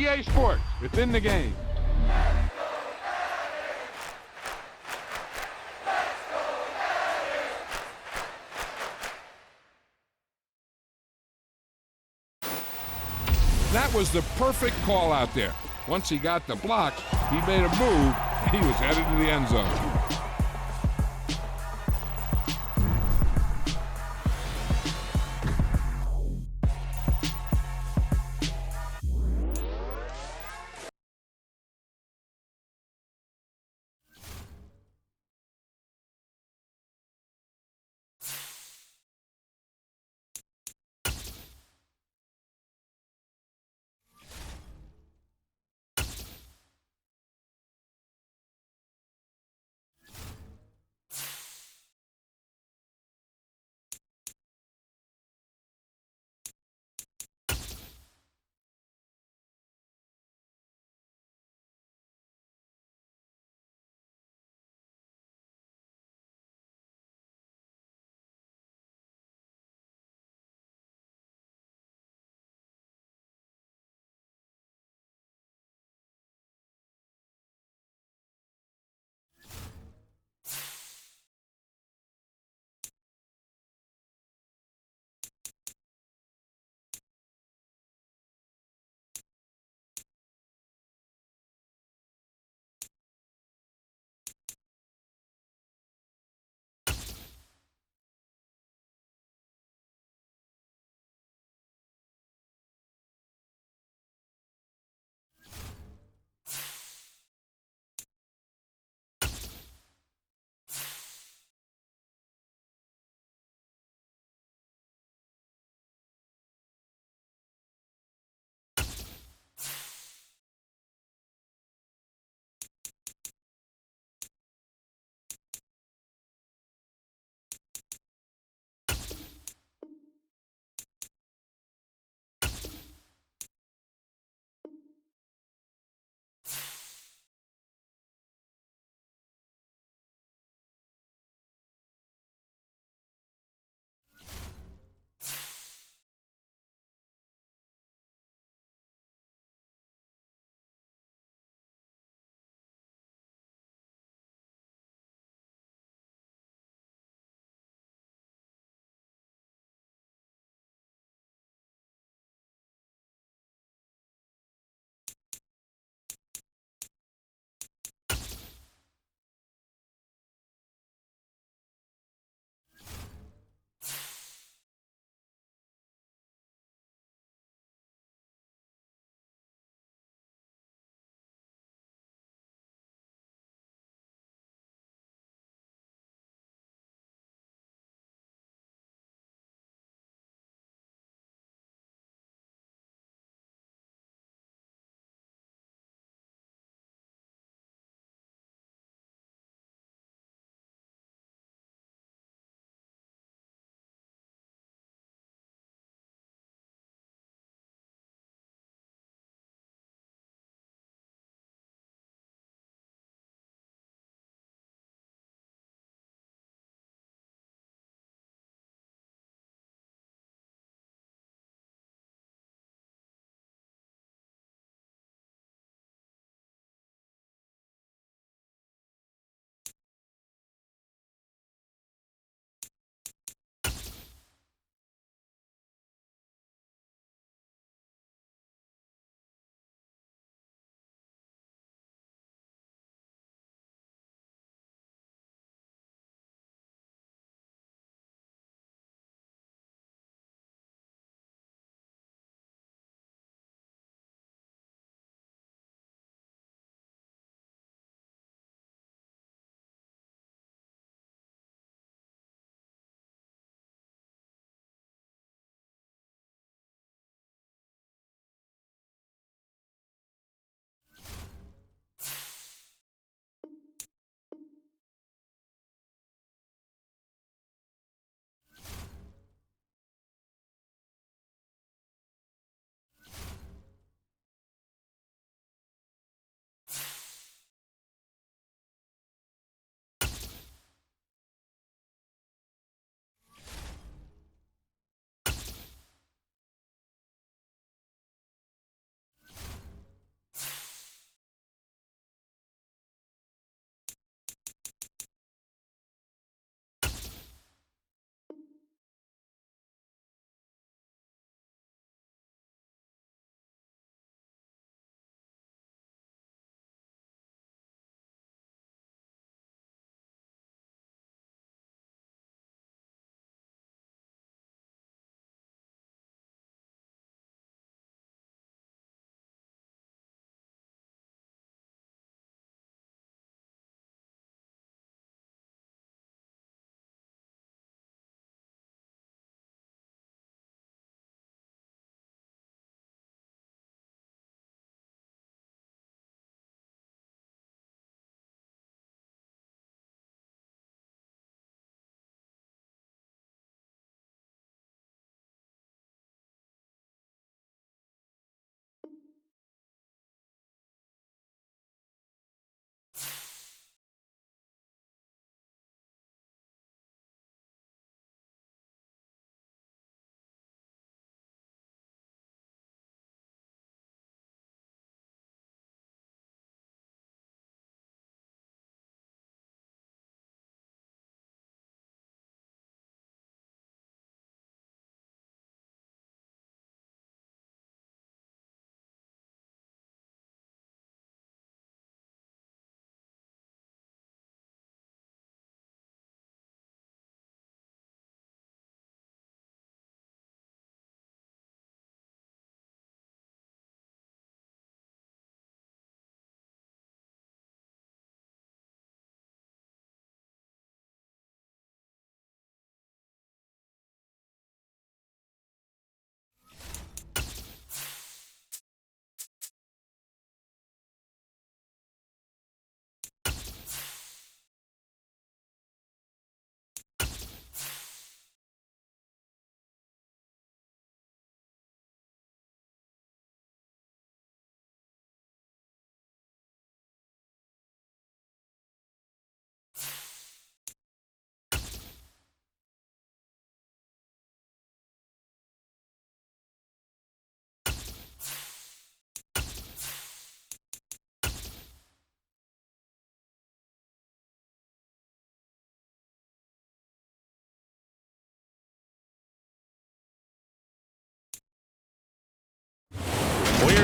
EA Sports. It's in the game. That was the perfect call out there. Once he got the block, he made a move, and he was headed to the end zone.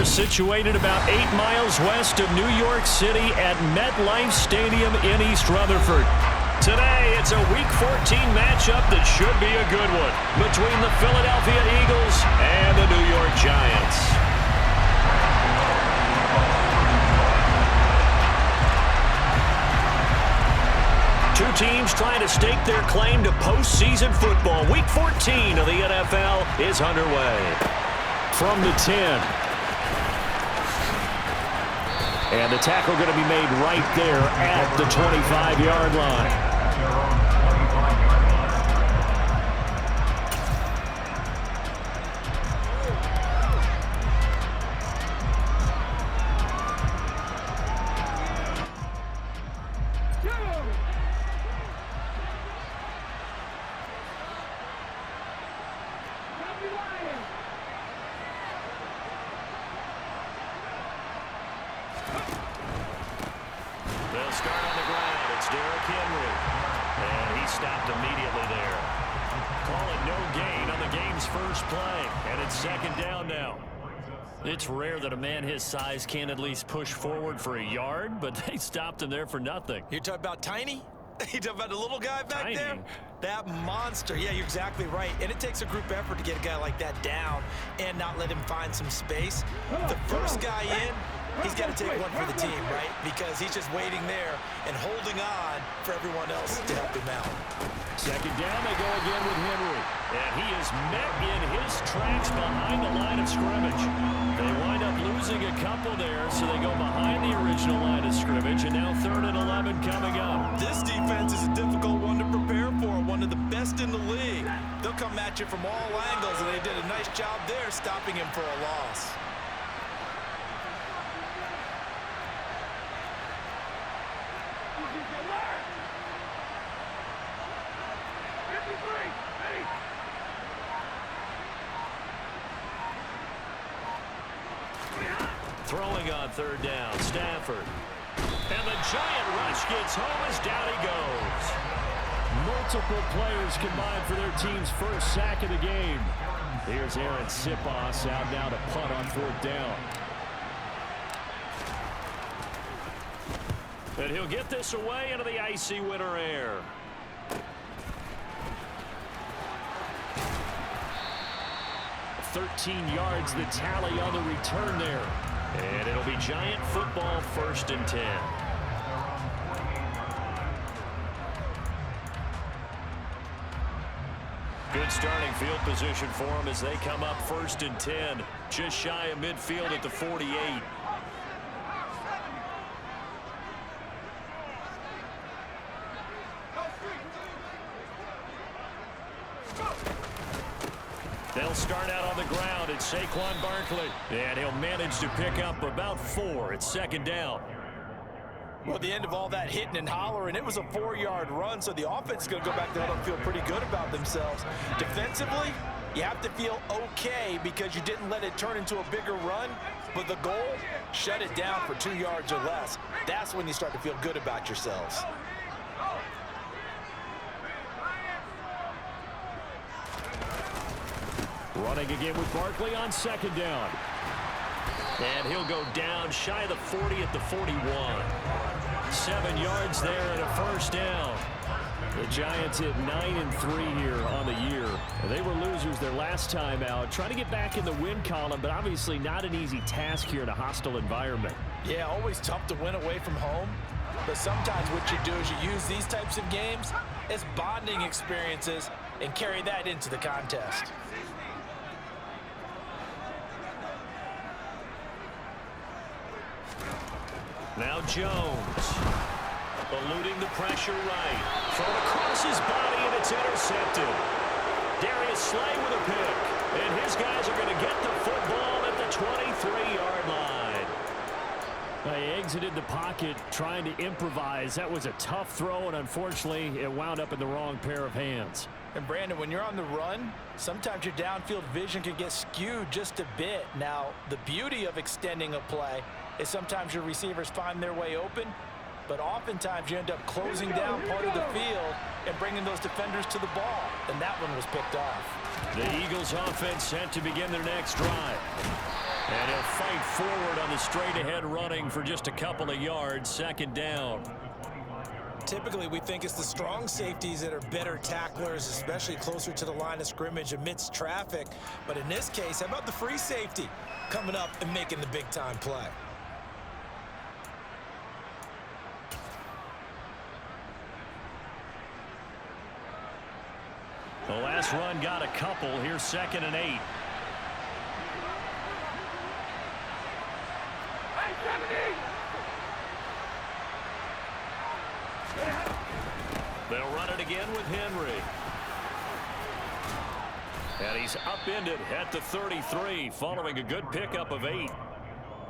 They're situated about 8 miles west of New York City at MetLife Stadium in East Rutherford. Today, it's a Week 14 matchup that should be a good one between the Philadelphia Eagles and the New York Giants. Two teams trying to stake their claim to postseason football. Week 14 of the NFL is underway. From the 10. And the tackle going to be made right there at the 25-yard line. They'll start on the ground. It's Derrick Henry. And he stopped immediately there. Call it no gain on the game's first play. And it's second down now. It's rare that a man his size can't at least push forward for a yard, but they stopped him there for nothing. You're talking about Tiny? You're talking about the little guy back there? That monster. Yeah, you're exactly right. And it takes a group effort to get a guy like that down and not let him find some space. The first guy in, he's got to take one for the team, right? Because he's just waiting there and holding on for everyone else to help him out. Second down, they go again with Henry. And he is met in his tracks behind the line of scrimmage. They wind up losing a couple there, so they go behind the original line of scrimmage. And now 3rd and 11 coming up. This defense is a difficult one to prepare for, one of the best in the league. They'll come at you from all angles, and they did a nice job there stopping him for a loss. Throwing on 3rd down, Stafford. And the giant rush gets home as down he goes. Multiple players combined for their team's first sack of the game. Here's Aaron Sipos out now to punt on 4th down. And he'll get this away into the icy winter air. $13 yards the tally on the return there. And it'll be Giant football, 1st and 10. Good starting field position for them as they come up 1st and 10. Just shy of midfield at the 48. They'll start out on the ground. It's Saquon Barkley. And he'll manage to pick up about 4. It's 2nd down. Well, at the end of all that hitting and hollering, it was a 4-yard run, so the offense is going to go back there and feel pretty good about themselves. Defensively, you have to feel okay because you didn't let it turn into a bigger run, but the goal, shut it down for 2 yards or less. That's when you start to feel good about yourselves. Running again with Barkley on 2nd down. And he'll go down shy of the 40 at the 41. 7 yards there and a 1st down. The Giants at 9-3 here on the year. They were losers their last time out. Trying to get back in the win column, but obviously not an easy task here in a hostile environment. Yeah, always tough to win away from home. But sometimes what you do is you use these types of games as bonding experiences and carry that into the contest. Now Jones, eluding the pressure right. Thrown across his body, and it's intercepted. Darius Slay with a pick. And his guys are going to get the football at the 23-yard line. They exited the pocket trying to improvise. That was a tough throw, and unfortunately, it wound up in the wrong pair of hands. And Brandon, when you're on the run, sometimes your downfield vision can get skewed just a bit. Now, the beauty of extending a play is sometimes your receivers find their way open, but oftentimes you end up closing down part of the field and bringing those defenders to the ball, and that one was picked off. The Eagles offense set to begin their next drive. And he'll fight forward on the straight-ahead running for just a couple of yards, second down. Typically, we think it's the strong safeties that are better tacklers, especially closer to the line of scrimmage amidst traffic. But in this case, how about the free safety coming up and making the big-time play? The last run got a couple. Here's 2nd and 8. They'll run it again with Henry. And he's upended at the 33 following a good pickup of 8.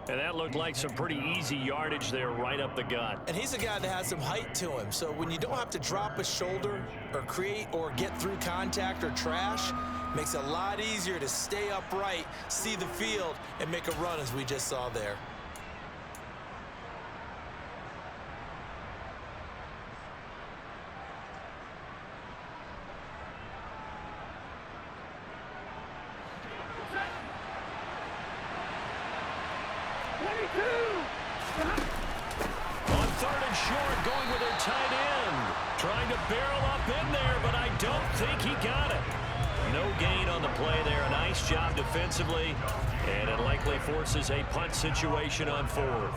And that looked like some pretty easy yardage there right up the gut. And he's a guy that has some height to him. So when you don't have to drop a shoulder or create or get through contact or trash, makes it a lot easier to stay upright, see the field, and make a run as we just saw there. On 3rd and short, going with their tight end. Trying to barrel up in there, but I don't think he got it. No gain on the play there. A nice job defensively, and it likely forces a punt situation on 4th.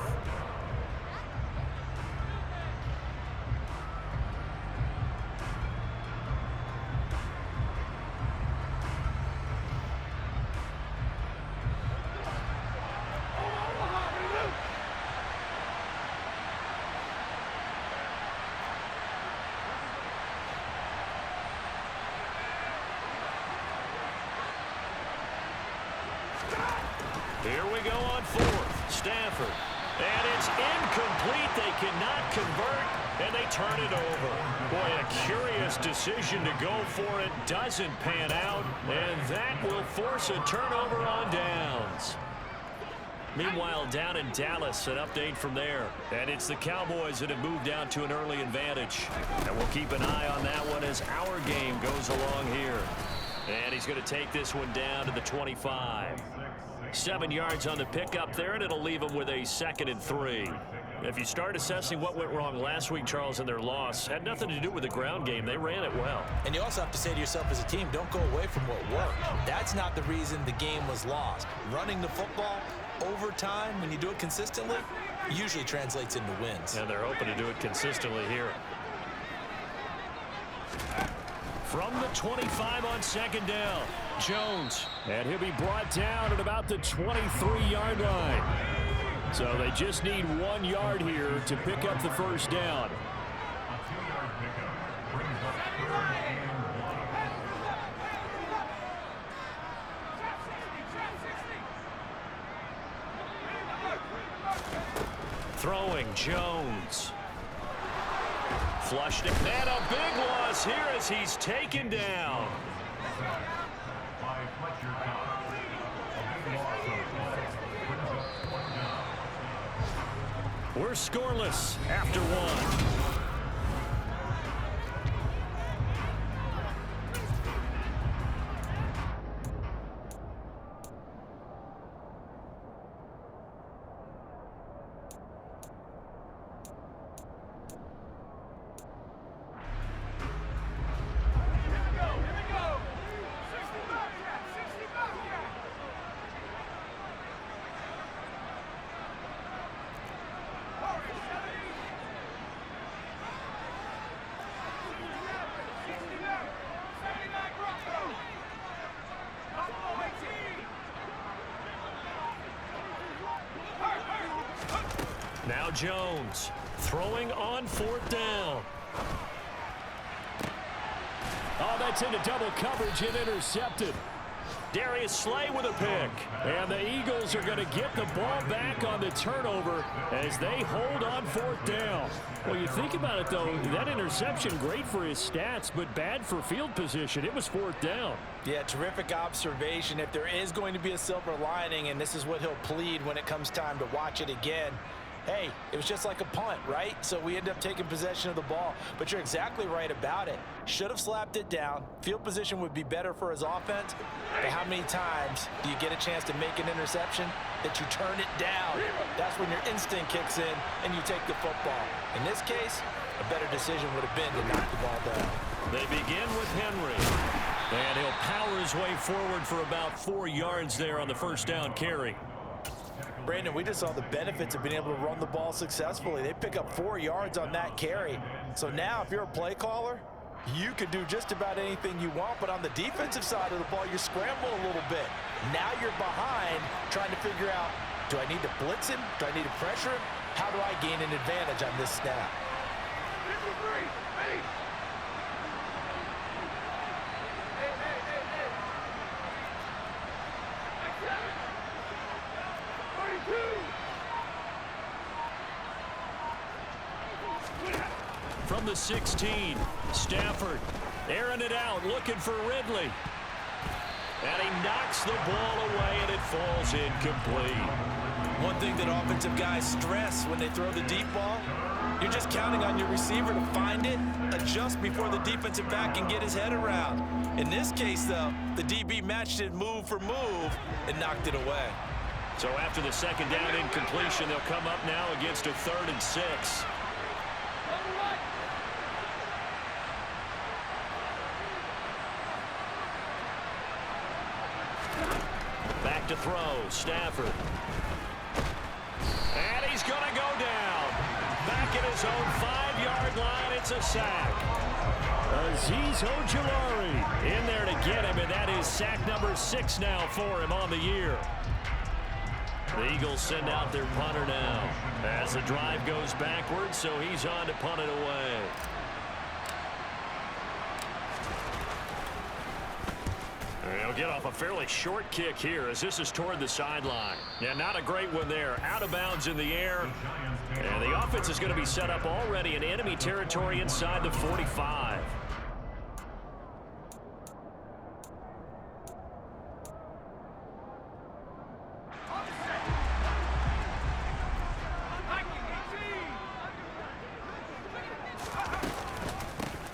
Here we go on 4th. Stafford. And it's incomplete. They cannot convert, and they turn it over. Boy, a curious decision to go for it. Doesn't pan out, and that will force a turnover on downs. Meanwhile, down in Dallas, an update from there. And it's the Cowboys that have moved out to an early advantage. And we'll keep an eye on that one as our game goes along here. And he's going to take this one down to the 25. 7 yards on the pickup there, and it'll leave them with a 2nd and 3. If you start assessing what went wrong last week, Charles, in their loss, had nothing to do with the ground game. They ran it well. And you also have to say to yourself as a team, don't go away from what worked. That's not the reason the game was lost. Running the football over time, when you do it consistently, usually translates into wins. And they're hoping to do it consistently here. From the 25 on 2nd down, Jones. And he'll be brought down at about the 23-yard line. So they just need 1 yard here to pick up the first down. Throwing Jones. Flushed it, and a big loss here as he's taken down. We're scoreless after 1. Now Jones throwing on 4th down. Oh, that's into double coverage and intercepted. Darius Slay with a pick. And the Eagles are going to get the ball back on the turnover as they hold on 4th down. Well, you think about it, though, that interception, great for his stats, but bad for field position. It was 4th down. Yeah, terrific observation. If there is going to be a silver lining, and this is what he'll plead when it comes time to watch it again, hey, it was just like a punt, right? So we ended up taking possession of the ball. But you're exactly right about it. Should have slapped it down. Field position would be better for his offense. But how many times do you get a chance to make an interception that you turn it down? That's when your instinct kicks in and you take the football. In this case, a better decision would have been to knock the ball down. They begin with Henry. And he'll power his way forward for about 4 yards there on the first down carry. Brandon, we just saw the benefits of being able to run the ball successfully. They pick up 4 yards on that carry. So now if you're a play caller, you can do just about anything you want. But on the defensive side of the ball, you're scrambling a little bit. Now you're behind trying to figure out, do I need to blitz him? Do I need to pressure him? How do I gain an advantage on this snap? From the 16, Stafford airing it out, looking for Ridley. And he knocks the ball away, and it falls incomplete. One thing that offensive guys stress when they throw the deep ball, you're just counting on your receiver to find it, adjust before the defensive back can get his head around. In this case, though, the DB matched it move for move and knocked it away. So after the second down incompletion, they'll come up now against a 3rd and 6. Back to throw, Stafford. And he's going to go down. Back at his own 5-yard line, it's a sack. Azeez Ojulari in there to get him, and that is sack number 6 now for him on the year. The Eagles send out their punter now as the drive goes backwards, so he's on to punt it away. He'll get off a fairly short kick here as this is toward the sideline. Yeah, not a great one there. Out of bounds in the air. And the offense is going to be set up already in enemy territory inside the 45.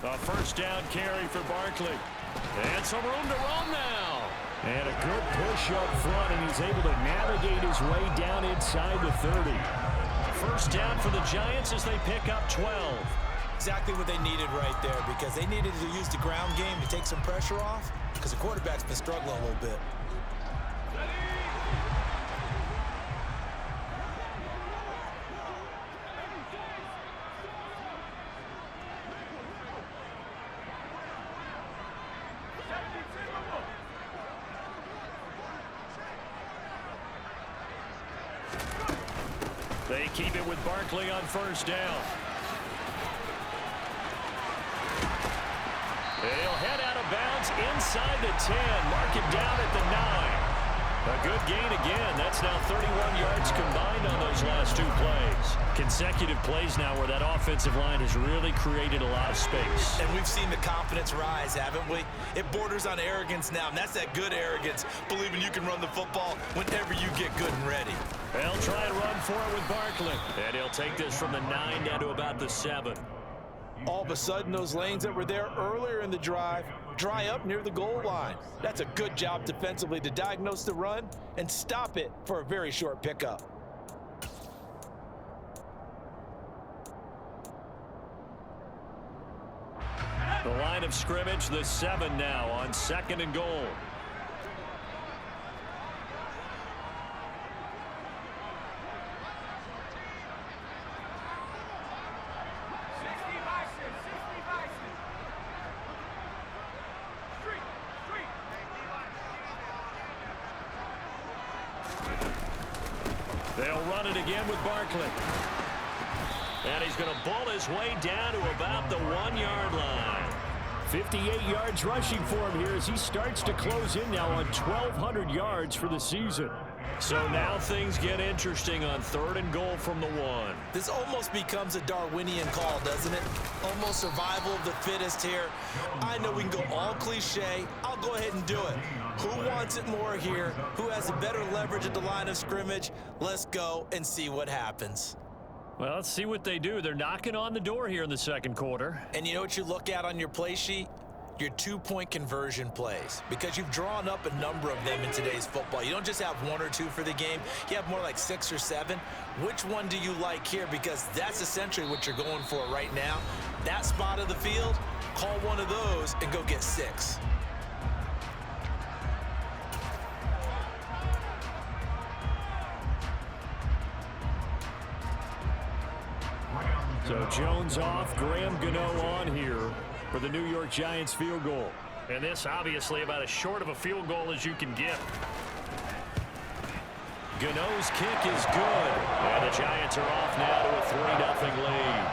A first down carry for Barkley. And some room to roam now. And a good push up front, and he's able to navigate his way down inside the 30. First down for the Giants as they pick up 12. Exactly what they needed right there, because they needed to use the ground game to take some pressure off, because the quarterback's been struggling a little bit. They keep it with Barkley on first down. He'll head out of bounds inside the 10. Mark him down at the 9. A good gain again. That's now 31 yards combined on those last 2 plays. Consecutive plays now where that offensive line has really created a lot of space. And we've seen the confidence rise, haven't we? It borders on arrogance now, and that's that good arrogance, believing you can run the football whenever you get good and ready. They'll try and run for it with Barkley. And he'll take this from the 9 down to about the 7. All of a sudden, those lanes that were there earlier in the drive dry up near the goal line. That's a good job defensively to diagnose the run and stop it for a very short pickup. The line of scrimmage, the 7 now on 2nd and goal. They'll run it again with Barkley. And he's going to ball his way down to about the 1-yard line. 58 yards rushing for him here as he starts to close in now on 1,200 yards for the season. So now things get interesting on 3rd and goal from the 1. This almost becomes a Darwinian call, doesn't it? Almost survival of the fittest here. I know we can go all cliche. I'll go ahead and do it. Who wants it more here? Who has a better leverage at the line of scrimmage? Let's go and see what happens. Well, let's see what they do. They're knocking on the door here in the second quarter. And you know what you look at on your play sheet? Your two-point conversion plays, because you've drawn up a number of them in today's football. You don't just have one or two for the game. You have more like 6 or 7. Which one do you like here? Because that's essentially what you're going for right now. That spot of the field, call one of those and go get 6. So Jones off, Graham Gano on here for the New York Giants field goal. And this obviously about as short of a field goal as you can get. Gano's kick is good. And the Giants are off now to a 3-0 lead.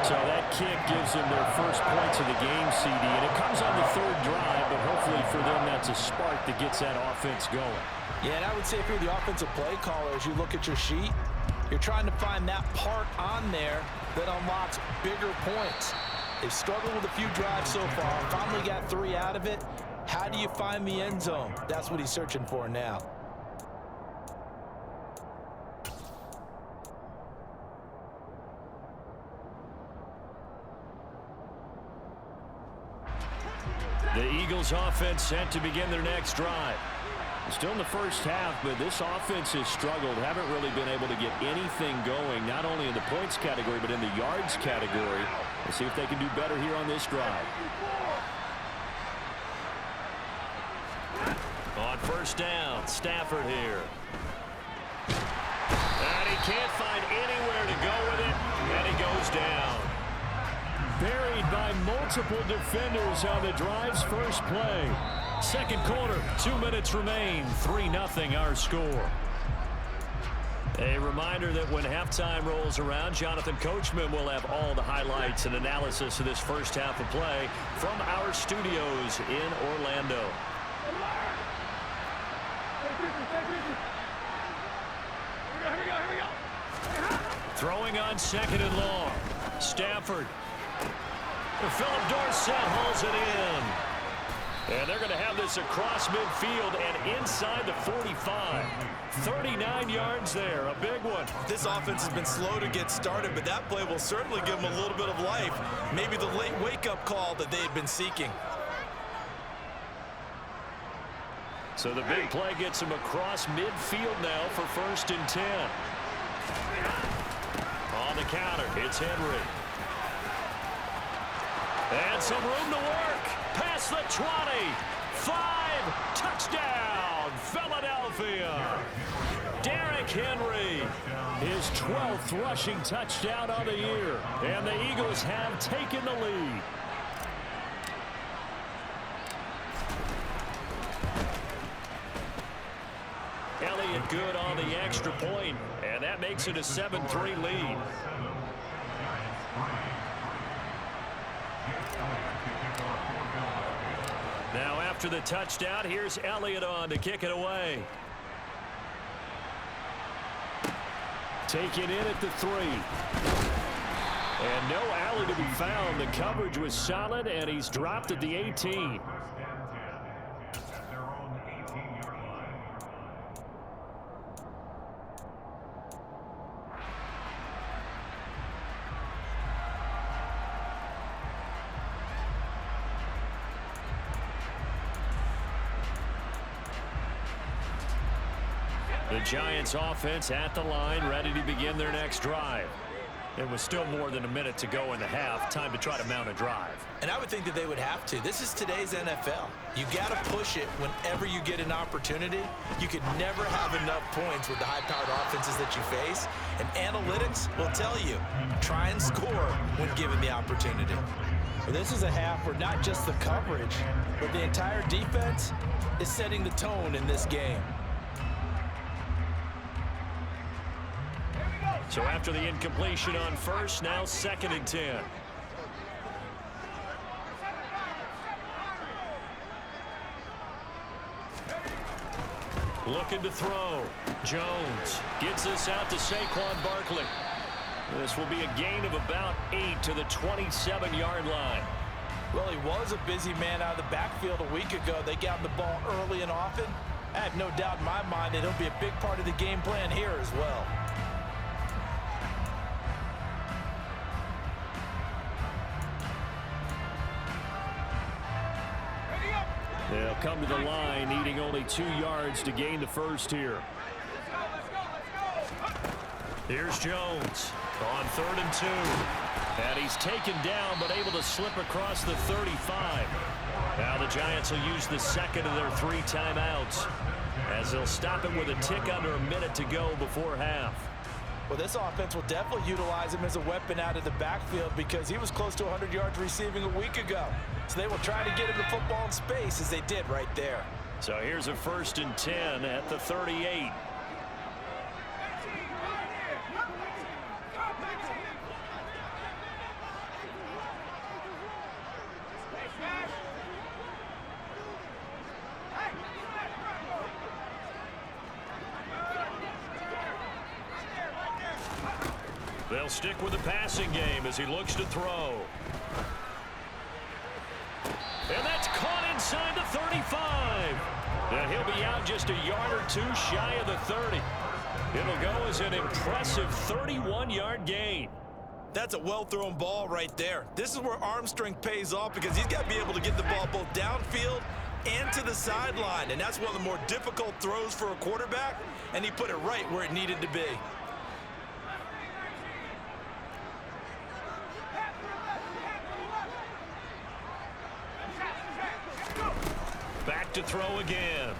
So that kick gives them their first points of the game, CD. And it comes on the third drive, but hopefully for them that's a spark that gets that offense going. Yeah, and I would say if you're the offensive play caller, as you look at your sheet, you're trying to find that part on there that unlocks bigger points. They've struggled with a few drives so far. Finally got 3 out of it. How do you find the end zone? That's what he's searching for now. The Eagles offense set to begin their next drive. Still in the first half, but this offense has struggled. Haven't really been able to get anything going, not only in the points category, but in the yards category. Let's see if they can do better here on this drive. On first down, Stafford here. And he can't find anywhere to go with it, and he goes down. Buried by multiple defenders on the drive's first play. Second quarter, 2 minutes remain, 3-0 our score. A reminder that when halftime rolls around, Jonathan Coachman will have all the highlights and analysis of this first half of play from our studios in Orlando. Throwing on second and long. Stafford. Philip Dorsett hauls it in. And they're going to have this across midfield and inside the 45. 39 yards there, a big one. This offense has been slow to get started, but that play will certainly give them a little bit of life. Maybe the late wake-up call that they had been seeking. So the big play gets them across midfield now for 1st and 10. On the counter, it's Henry. And some room to work. Past the 20. 5. Touchdown, Philadelphia. Derrick Henry. His 12th rushing touchdown on the year. And the Eagles have taken the lead. Elliott good on the extra point. And that makes it a 7-3 lead. Now after the touchdown, here's Elliott on to kick it away. Taken in at the 3. And no alley to be found. The coverage was solid, and he's dropped at the 18. The Giants offense at the line, ready to begin their next drive. It was still more than a minute to go in the half. Time to try to mount a drive. And I would think that they would have to. This is today's NFL. You got to push it whenever you get an opportunity. You could never have enough points with the high-powered offenses that you face. And analytics will tell you, try and score when given the opportunity. Well, this is a half where not just the coverage, but the entire defense is setting the tone in this game. So after the incompletion on first, now 2nd and 10. Looking to throw. Jones gets this out to Saquon Barkley. This will be a gain of about 8 to the 27-yard line. Well, he was a busy man out of the backfield a week ago. They got him the ball early and often. I have no doubt in my mind that he'll be a big part of the game plan here as well. They'll come to the line, needing only 2 yards to gain the first here. Here's Jones on 3rd and 2. And he's taken down, but able to slip across the 35. Now the Giants will use the second of their 3 timeouts, as they'll stop it with a tick under a minute to go before half. Well, this offense will definitely utilize him as a weapon out of the backfield because he was close to 100 yards receiving a week ago. So they will try to get him the football in space, as they did right there. So here's a 1st and 10 at the 38. They'll stick with the passing game as he looks to throw. And that's caught inside the 35. And he'll be out just a yard or 2 shy of the 30. It'll go as an impressive 31-yard gain. That's a well-thrown ball right there. This is where arm strength pays off because he's got to be able to get the ball both downfield and to the sideline. And that's one of the more difficult throws for a quarterback. And he put it right where it needed to be. Back to throw again.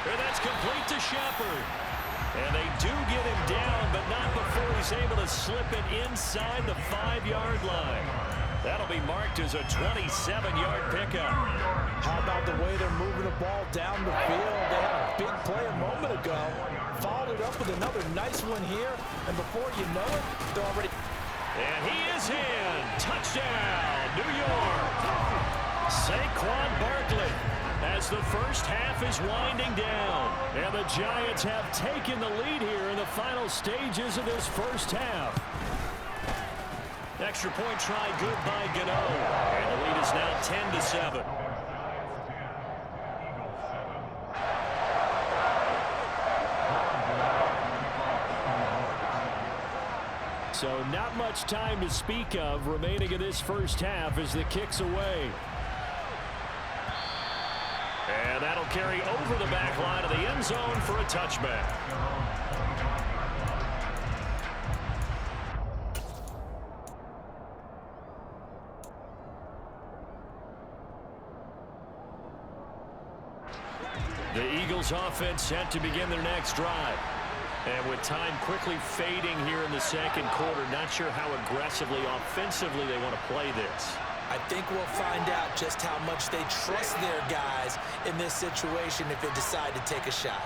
And that's complete to Shepard. And they do get him down, but not before he's able to slip it inside the 5-yard line. That'll be marked as a 27-yard pickup. How about the way they're moving the ball down the field? They had a big play a moment ago. Followed it up with another nice one here. And before you know it, they're already... And he is in. Touchdown, New York. Saquon Barkley, as the first half is winding down. And the Giants have taken the lead here in the final stages of this first half. Extra point try good by Gano. And the lead is now 10-7. So not much time to speak of remaining in this first half as the kick's away. And that'll carry over the back line of the end zone for a touchback. The Eagles offense set to begin their next drive. And with time quickly fading here in the second quarter, not sure how aggressively, offensively they want to play this. I think we'll find out just how much they trust their guys in this situation if they decide to take a shot.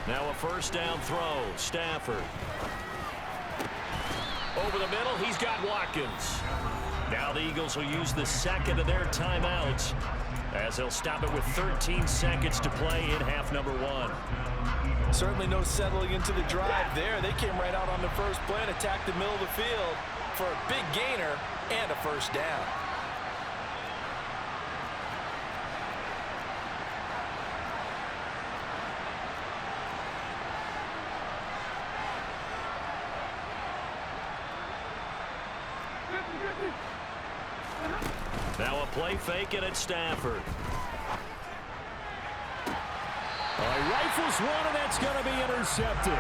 Now a first down throw, Stafford. Over the middle, he's got Watkins. Now the Eagles will use the second of their timeouts, as they'll stop it with 13 seconds to play in half number 1. Certainly no settling into the drive there. They came right out on the first play and attacked the middle of the field for a big gainer and a first down. Now a play fake, and it's Stafford. He rifles one, and that's going to be intercepted.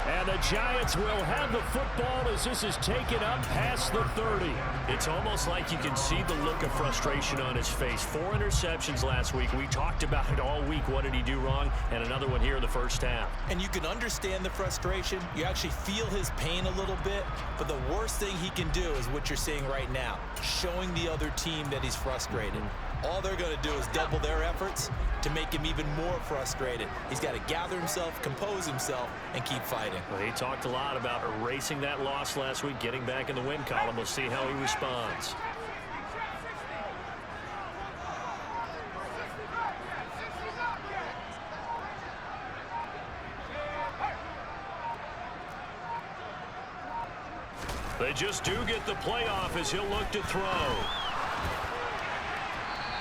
And the Giants will have the football as this is taken up past the 30. It's almost like you can see the look of frustration on his face. 4 interceptions last week. We talked about it all week. What did he do wrong? And another one here in the first half. And you can understand the frustration. You actually feel his pain a little bit. But the worst thing he can do is what you're seeing right now, showing the other team that he's frustrated. All they're going to do is double their efforts to make him even more frustrated. He's got to gather himself, compose himself, and keep fighting. Well, he talked a lot about erasing that loss last week, getting back in the win column. We'll see how he responds. They just do get the playoff as he'll look to throw.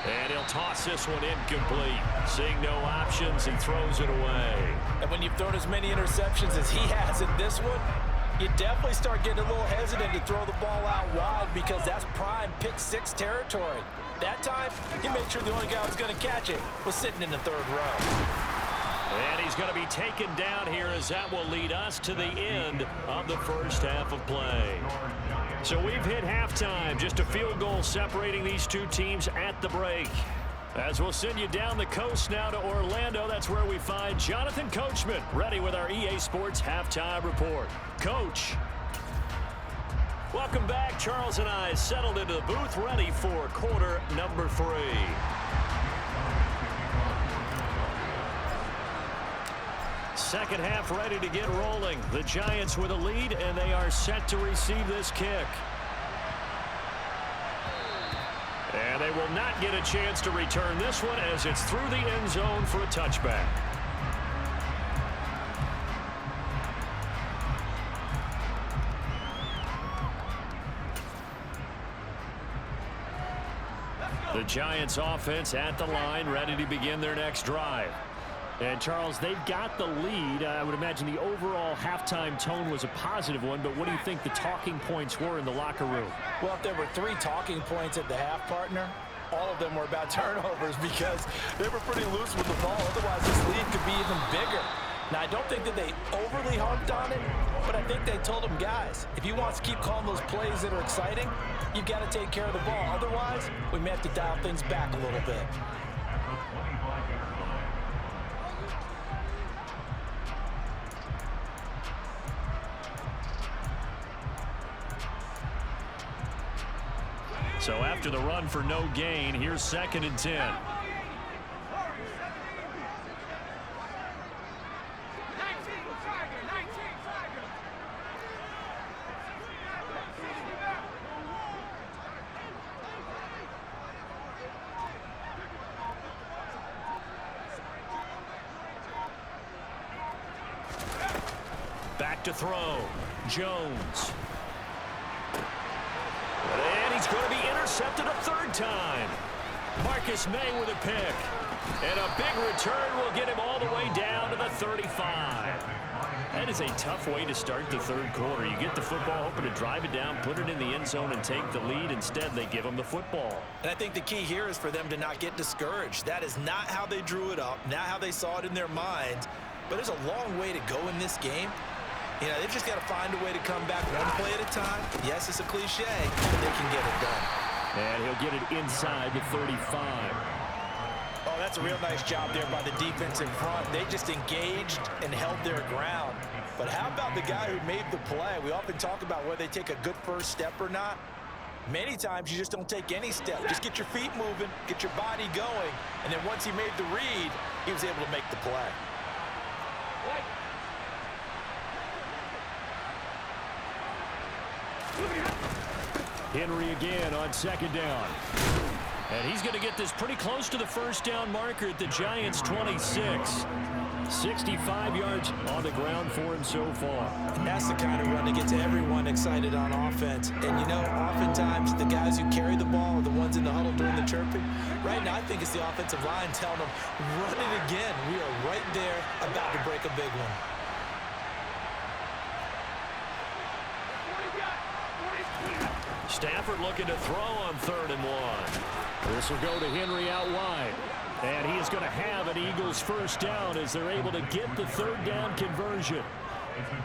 And he'll toss this one incomplete. Seeing no options, he throws it away. And when you've thrown as many interceptions as he has in this one, you definitely start getting a little hesitant to throw the ball out wide because that's prime pick six territory. That time, he made sure the only guy who was going to catch it was sitting in the third row. And he's going to be taken down here as that will lead us to the end of the first half of play. So we've hit halftime, just a field goal separating these two teams at the break. As we'll send you down the coast now to Orlando, that's where we find Jonathan Coachman, ready with our EA Sports Halftime Report. Coach. Welcome back. Charles and I settled into the booth, ready for quarter number 3. Second half ready to get rolling. The Giants with a lead, and they are set to receive this kick. And they will not get a chance to return this one as it's through the end zone for a touchback. The Giants offense at the line, ready to begin their next drive. And, Charles, they've got the lead. I would imagine the overall halftime tone was a positive one, but what do you think the talking points were in the locker room? Well, if there were 3 talking points at the half, partner, all of them were about turnovers because they were pretty loose with the ball. Otherwise, this lead could be even bigger. Now, I don't think that they overly harped on it, but I think they told them, guys, if you want to keep calling those plays that are exciting, you've got to take care of the ball. Otherwise, we may have to dial things back a little bit. So after the run for no gain, here's 2nd and 10. Back to throw. Jones. And he's going to be intercepted a 3rd time. Marcus May with a pick. And a big return will get him all the way down to the 35. That is a tough way to start the 3rd quarter. You get the football, hoping to drive it down, put it in the end zone, and take the lead. Instead, they give him the football. And I think the key here is for them to not get discouraged. That is not how they drew it up, not how they saw it in their minds. But there's a long way to go in this game. You know, they've just got to find a way to come back one play at a time. Yes, it's a cliche, but they can get it done. And he'll get it inside the 35. Oh, that's a real nice job there by the defense in front. They just engaged and held their ground. But how about the guy who made the play? We often talk about whether they take a good first step or not. Many times you just don't take any step. Just get your feet moving, get your body going, and then once he made the read, he was able to make the play. Henry again on 2nd down. And he's going to get this pretty close to the first down marker at the Giants' 26. 65 yards on the ground for him so far. And that's the kind of run that gets everyone excited on offense. And, you know, oftentimes the guys who carry the ball are the ones in the huddle doing the chirping. Right now, I think it's the offensive line telling them, run it again. We are right there about to break a big one. Stafford looking to throw on 3rd and 1. This will go to Henry out wide. And he is going to have an Eagles first down as they're able to get the 3rd down conversion.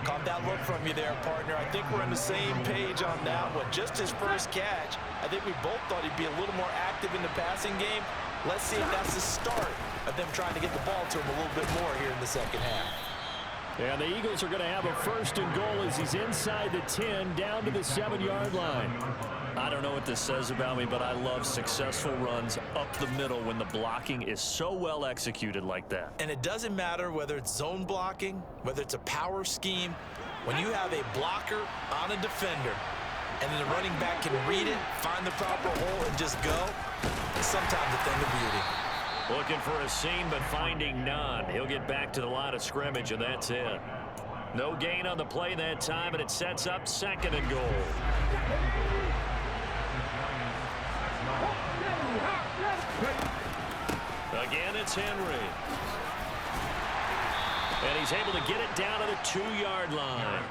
Caught that look from you there, partner. I think we're on the same page on that one. Just his first catch. I think we both thought he'd be a little more active in the passing game. Let's see if that's the start of them trying to get the ball to him a little bit more here in the second half. And the Eagles are going to have a 1st and goal as he's inside the 10 down to the 7-yard line. I don't know what this says about me, but I love successful runs up the middle when the blocking is so well executed like that. And it doesn't matter whether it's zone blocking, whether it's a power scheme. When you have a blocker on a defender and then the running back can read it, find the proper hole, and just go, it's sometimes a thing of beauty. Looking for a seam, but finding none. He'll get back to the line of scrimmage, and that's it. No gain on the play that time, and it sets up 2nd and goal. Again, it's Henry. And he's able to get it down to the 2-yard line.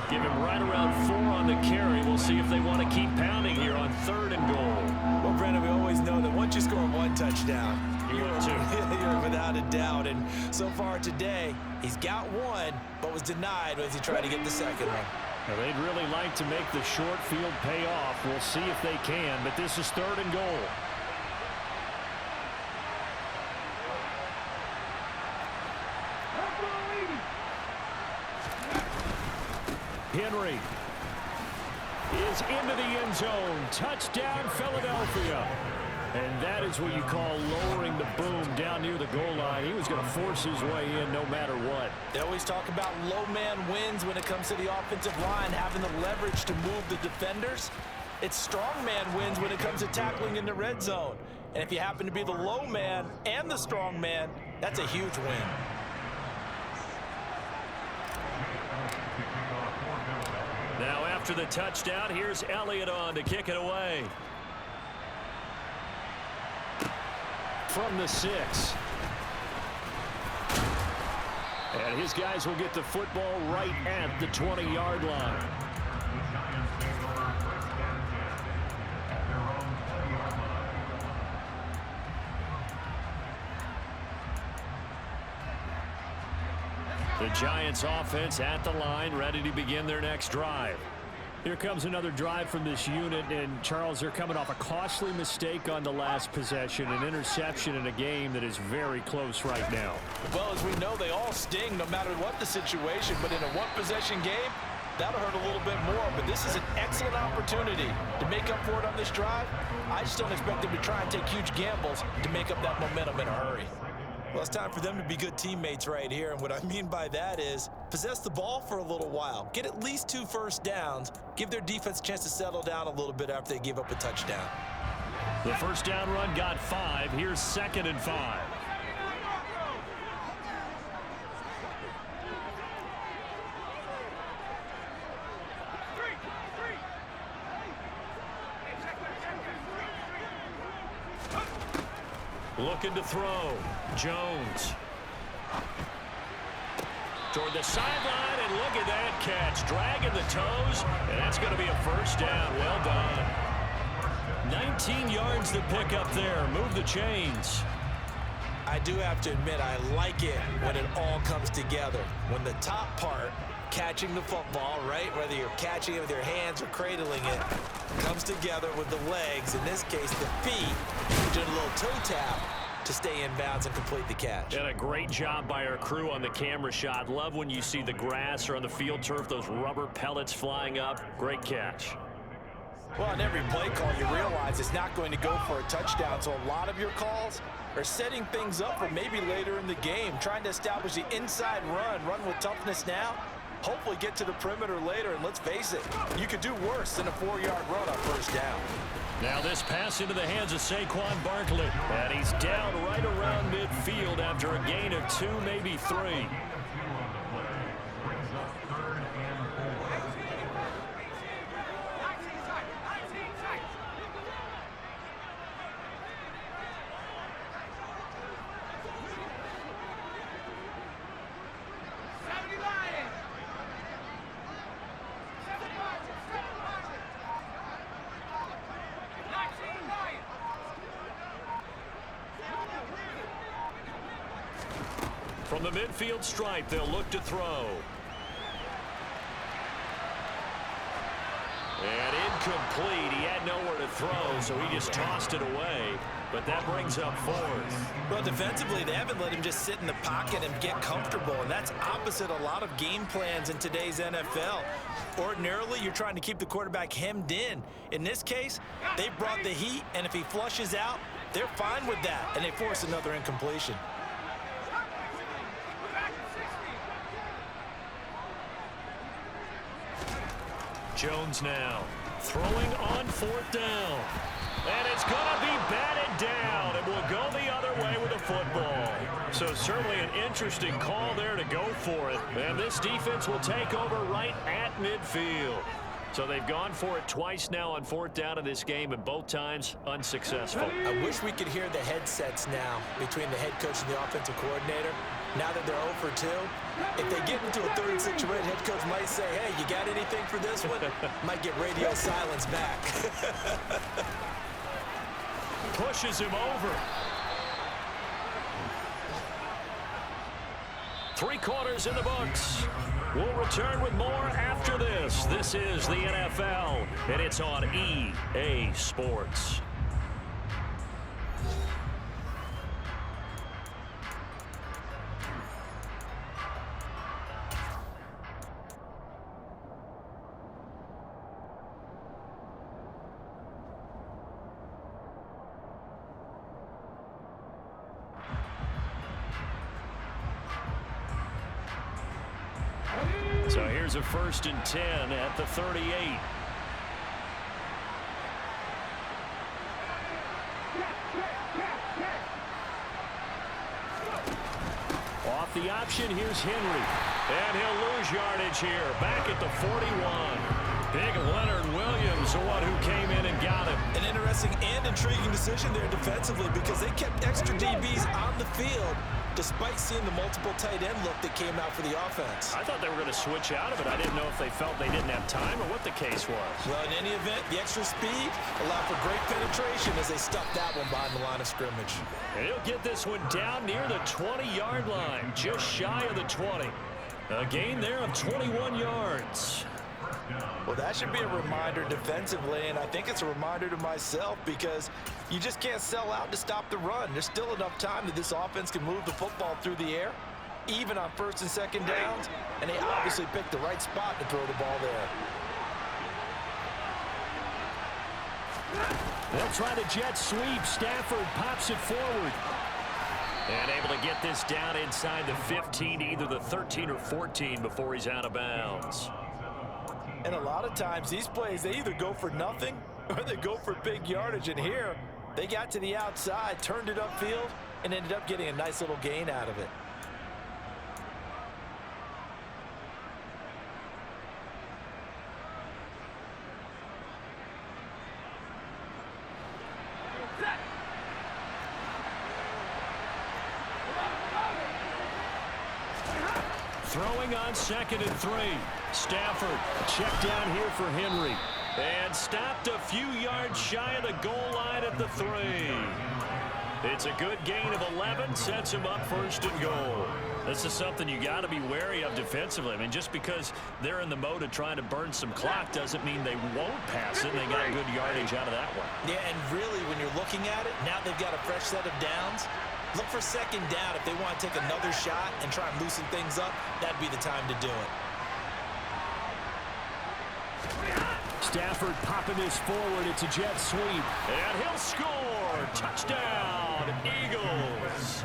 Give him right around 4 on the carry. We'll see if they want to keep pounding here on 3rd and goal. Well, Brandon, we always know that once you score 1 touchdown, You're without a doubt. And so far today, he's got 1, but was denied as he tried to get the 2nd one. Now, they'd really like to make the short field pay off. We'll see if they can, but this is 3rd and goal. Henry is into the end zone. Touchdown, Philadelphia. And that is what you call lowering the boom down near the goal line. He was going to force his way in no matter what. They always talk about low man wins when it comes to the offensive line, having the leverage to move the defenders. It's strong man wins when it comes to tackling in the red zone. And if you happen to be the low man and the strong man, that's a huge win. Now after the touchdown, here's Elliott on to kick it away. From the 6. And his guys will get the football right at the 20-yard line. The Giants offense at the line, ready to begin their next drive. Here comes another drive from this unit, and Charles, they're coming off a costly mistake on the last possession, an interception in a game that is very close right now. Well, as we know, they all sting no matter what the situation, but in a one-possession game, that'll hurt a little bit more. But this is an excellent opportunity to make up for it on this drive. I just don't expect them to try and take huge gambles to make up that momentum in a hurry. Well, it's time for them to be good teammates right here, and what I mean by that is possess the ball for a little while, get at least 2 first downs, give their defense a chance to settle down a little bit after they give up a touchdown. The first down run got 5. Here's 2nd and 5. Looking to throw. Jones. Toward the sideline, and look at that catch. Dragging the toes, and that's going to be a first down. Well done. 19 yards to pick up there. Move the chains. I do have to admit, I like it when it all comes together. When the top part, catching the football, right, whether you're catching it with your hands or cradling it, comes together with the legs, in this case the feet, doing a little toe tap to stay in bounds and complete the catch. And a great job by our crew on the camera shot. Love when you see the grass or on the field turf, those rubber pellets flying up. Great catch. Well, on every play call, you realize it's not going to go for a touchdown, so a lot of your calls are setting things up for maybe later in the game, trying to establish the inside run with toughness now, hopefully get to the perimeter later, and let's face it, you could do worse than a 4-yard run on first down. Now this pass into the hands of Saquon Barkley, and he's down right around midfield after a gain of 2, maybe 3. From the midfield stripe, they'll look to throw. And incomplete. He had nowhere to throw, so he just tossed it away. But that brings up 4th. Well, defensively, they haven't let him just sit in the pocket and get comfortable, and that's opposite a lot of game plans in today's NFL. Ordinarily, you're trying to keep the quarterback hemmed in. In this case, they brought the heat, and if he flushes out, they're fine with that, and they force another incompletion. Jones now throwing on 4th down. And it's going to be batted down. It will go the other way with the football. So certainly an interesting call there to go for it. And this defense will take over right at midfield. So they've gone for it twice now on 4th down in this game, and both times unsuccessful. I wish we could hear the headsets now between the head coach and the offensive coordinator. now that they're 0 for 2, if they get into a third situation, head coach might say, hey, you got anything for this one? Might get radio silence back. Pushes him over. 3 quarters in the books. We'll return with more after this. This is the NFL, and it's on EA Sports. So here's a 1st and 10 at the 38. Off the option, here's Henry. And he'll lose yardage here. Back at the 41. Big Leonard Williams, the one who came in and got him. An interesting and intriguing decision there defensively because they kept extra DBs on the field despite seeing the multiple tight end look that came out for the offense. I thought they were going to switch out of it. I didn't know if they felt they didn't have time or what the case was. Well, in any event, the extra speed allowed for great penetration as they stuffed that one behind the line of scrimmage. And he'll get this one down near the 20-yard line, just shy of the 20. A gain there of 21 yards. Well, that should be a reminder defensively, and I think it's a reminder to myself because you just can't sell out to stop the run. There's still enough time that this offense can move the football through the air, even on 1st and 2nd downs, and they obviously picked the right spot to throw the ball there. They'll try the jet sweep. Stafford pops it forward. And able to get this down inside the 15, either the 13 or 14 before he's out of bounds. And a lot of times these plays, they either go for nothing or they go for big yardage. And here, they got to the outside, turned it upfield, and ended up getting a nice little gain out of it. Throwing on 2nd and 3. Stafford, check down here for Henry. And stopped a few yards shy of the goal line at the 3. It's a good gain of 11, sets him up 1st and goal. This is something you got to be wary of defensively. I mean, just because they're in the mode of trying to burn some clock doesn't mean they won't pass it. And they got good yardage out of that one. Yeah, and really, when you're looking at it, now they've got a fresh set of downs. Look for 2nd down. If they want to take another shot and try and loosen things up, that'd be the time to do it. Stafford popping this forward. It's a jet sweep. And he'll score. Touchdown, Eagles.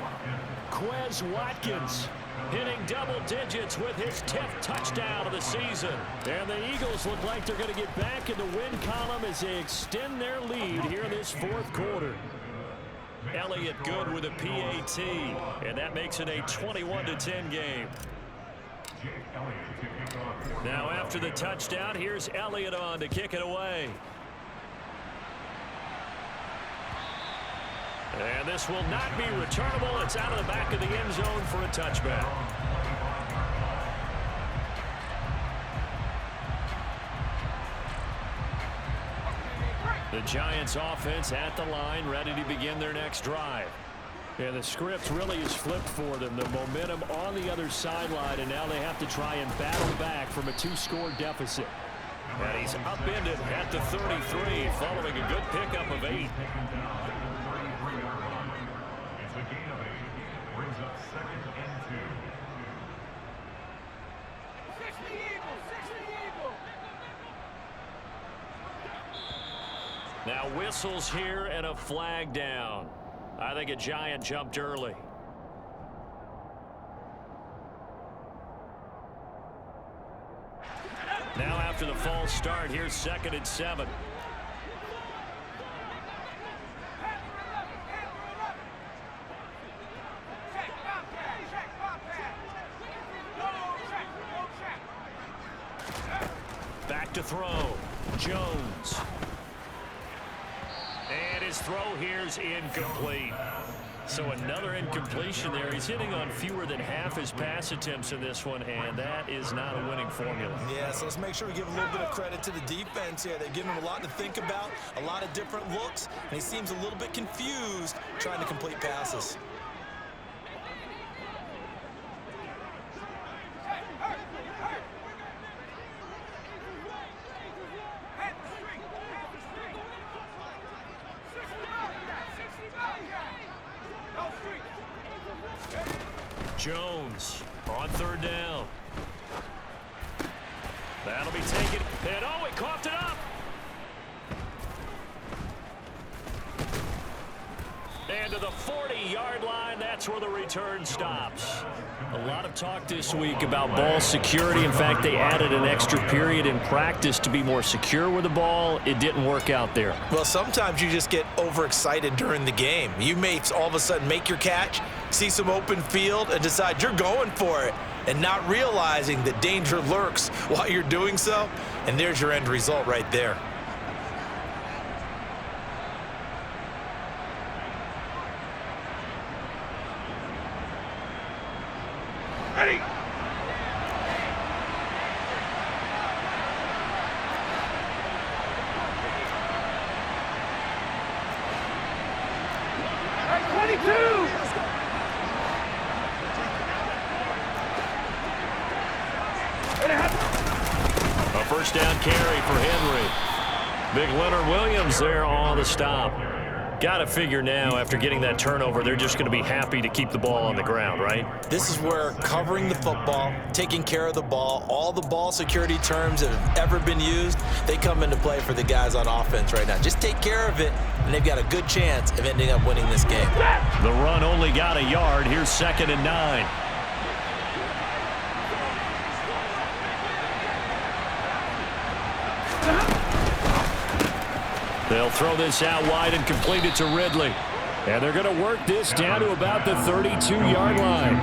Quez Watkins hitting double digits with his 10th touchdown of the season. And the Eagles look like they're going to get back in the win column as they extend their lead here in this 4th quarter. Elliott good with a PAT, and that makes it a 21-10 game. Now after the touchdown, here's Elliott on to kick it away. And this will not be returnable. It's out of the back of the end zone for a touchback. The Giants offense at the line, ready to begin their next drive. And the script really is flipped for them. The momentum on the other sideline, and now they have to try and battle back from a 2-score deficit. And he's upended at the 33, following a good pickup of 8. Now whistles here and a flag down. I think a Giant jumped early. Now after the false start, here's 2nd and 7. Back to throw. Jones. And his throw here's incomplete. So another incompletion there. He's hitting on fewer than half his pass attempts in this one, and that is not a winning formula. Yeah, so let's make sure we give a little bit of credit to the defense here. They've given him a lot to think about, a lot of different looks, and he seems a little bit confused trying to complete passes. Jones on third down. That'll be taken. And oh, he coughed it up. And to the 40-yard line, that's where the return stops. A lot of talk this week about ball security. In fact, they added an extra period in practice to be more secure with the ball. It didn't work out there. Well, sometimes you just get overexcited during the game. You may all of a sudden make your catch, see some open field, and decide you're going for it, and not realizing that danger lurks while you're doing so. And there's your end result right there. Ready. Hey, 22. A first down carry for Henry. Big Leonard Williams there on the stop. Got to figure now, after getting that turnover, they're just going to be happy to keep the ball on the ground, right? This is where covering the football, taking care of the ball, all the ball security terms that have ever been used, they come into play for the guys on offense right now. Just take care of it, and they've got a good chance of ending up winning this game. The run only got a yard. Here's 2nd and 9. They'll throw this out wide and complete it to Ridley. And they're going to work this down to about the 32-yard line.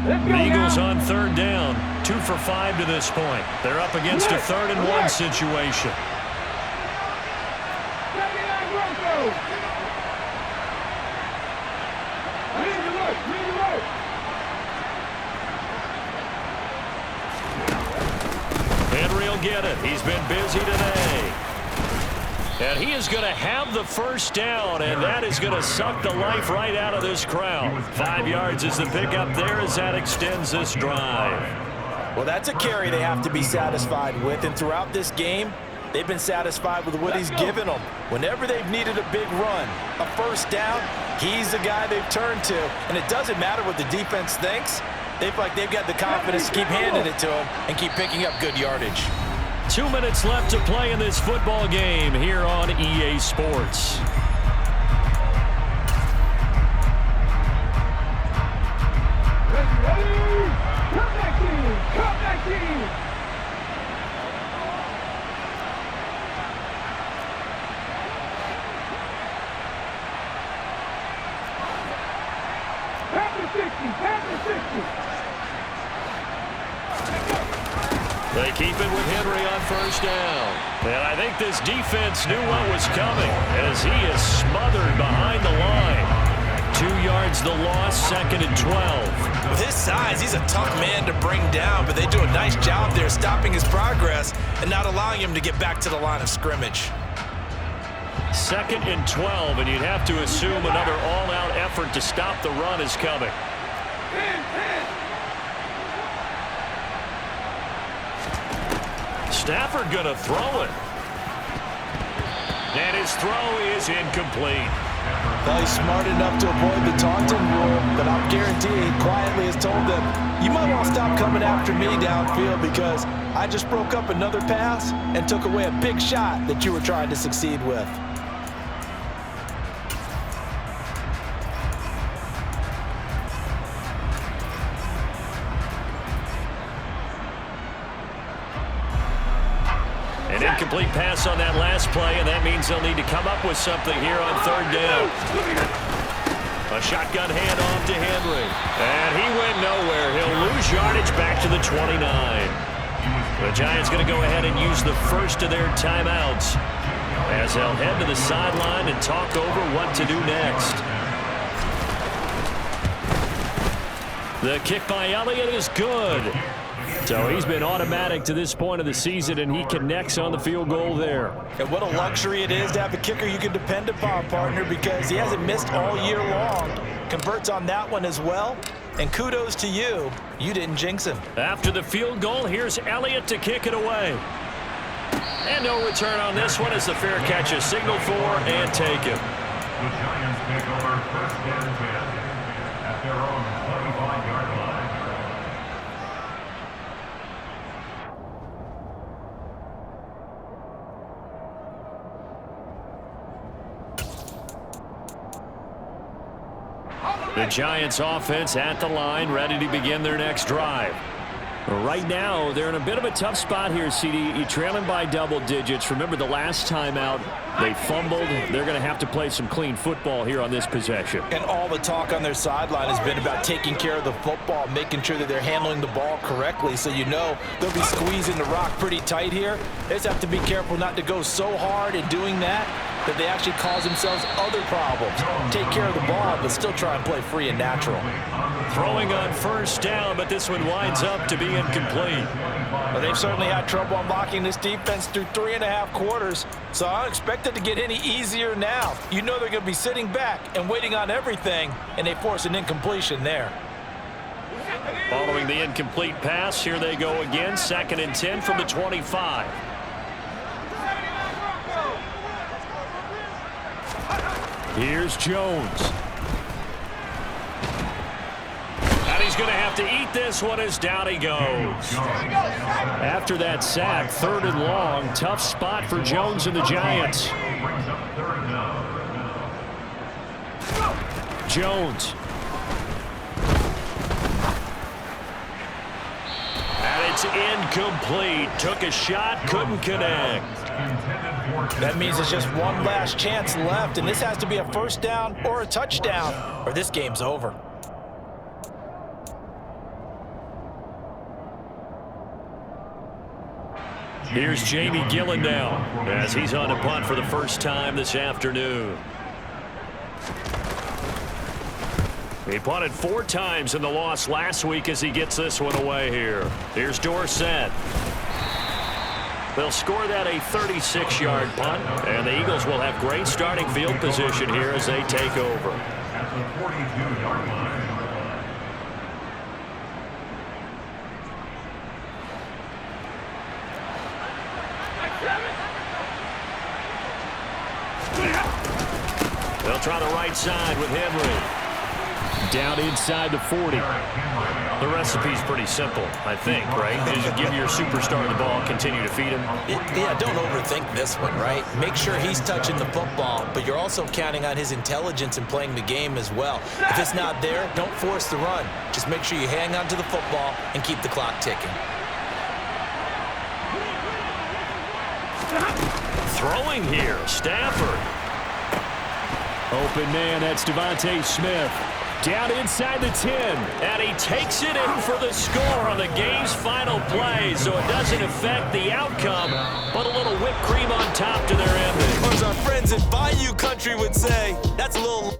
The Eagles on third down. 2 for 5 to this point. They're up against a 3rd and 1 situation. Henry will get it. He's been busy today. And he is going to have the first down, and that is going to suck the life right out of this crowd. 5 yards is the pickup there as that extends this drive. Well, that's a carry they have to be satisfied with, and throughout this game, they've been satisfied with what he's given them. Whenever they've needed a big run, a first down, he's the guy they've turned to. And it doesn't matter what the defense thinks. They've got the confidence to keep handing it to him and keep picking up good yardage. 2 minutes left to play in this football game here on EA Sports. Come back team! They keep it with Henry on first down. And I think this defense knew what was coming as he is smothered behind the line. 2 yards the loss, 2nd and 12. With his size, he's a tough man to bring down, but they do a nice job there stopping his progress and not allowing him to get back to the line of scrimmage. 2nd and 12, and you'd have to assume another all-out effort to stop the run is coming. Stafford going to throw it. And his throw is incomplete. Well, he's smart enough to avoid the taunting rule, but I'll guarantee he quietly has told them, you might want to stop coming after me downfield because I just broke up another pass and took away a big shot that you were trying to succeed with. An incomplete pass on that last play, and that means they'll need to come up with something here on third down. A shotgun handoff to Henry. And he went nowhere. He'll lose yardage back to the 29. The Giants going to go ahead and use the first of their timeouts as they'll head to the sideline and talk over what to do next. The kick by Elliott is good. So he's been automatic to this point of the season, and he connects on the field goal there. And what a luxury it is to have a kicker you can depend upon, partner, because he hasn't missed all year long. Converts on that one as well. And kudos to you. You didn't jinx him. After the field goal, here's Elliott to kick it away. And no return on this one as the fair catch is signaled for and taken. The Giants take over 1st and 10 at their own 25-yard line. The Giants offense at the line, ready to begin their next drive. Right now, they're in a bit of a tough spot here, CD. You're trailing by double digits. Remember the last time out, they fumbled. They're going to have to play some clean football here on this possession. And all the talk on their sideline has been about taking care of the football, making sure that they're handling the ball correctly. So you know they'll be squeezing the rock pretty tight here. They just have to be careful not to go so hard in doing that they actually cause themselves other problems. Take care of the ball, but still try and play free and natural. Throwing on first down, but this one winds up to be incomplete. Well, they've certainly had trouble unlocking this defense through 3.5 quarters, so I don't expect it to get any easier now. You know they're going to be sitting back and waiting on everything, and they force an incompletion there. Following the incomplete pass, here they go again, 2nd and 10 from the 25. Here's Jones. And he's going to have to eat this one as down he goes. After that sack, 3rd and long, tough spot for Jones and the Giants. Jones. And it's incomplete. Took a shot, couldn't connect. That means there's just one last chance left, and this has to be a 1st down or a touchdown, or this game's over. Here's Jamie Gillen now as he's on a punt for the first time this afternoon. He punted 4 times in the loss last week as he gets this one away here. Here's Dorsett. They'll score that a 36-yard punt, and the Eagles will have great starting field position here as they take over. At the 42-yard line. They'll try the right side with Henry. Down inside the 40. The recipe's pretty simple, I think, right? Just give your superstar the ball, continue to feed him. Yeah, don't overthink this one, right? Make sure he's touching the football, but you're also counting on his intelligence in playing the game as well. If it's not there, don't force the run. Just make sure you hang on to the football and keep the clock ticking. Throwing here, Stafford. Open man, that's Devontae Smith. Down inside the 10, and he takes it in for the score on the game's final play, so it doesn't affect the outcome, but a little whipped cream on top to their ending. Or as our friends in Bayou Country would say, that's a little...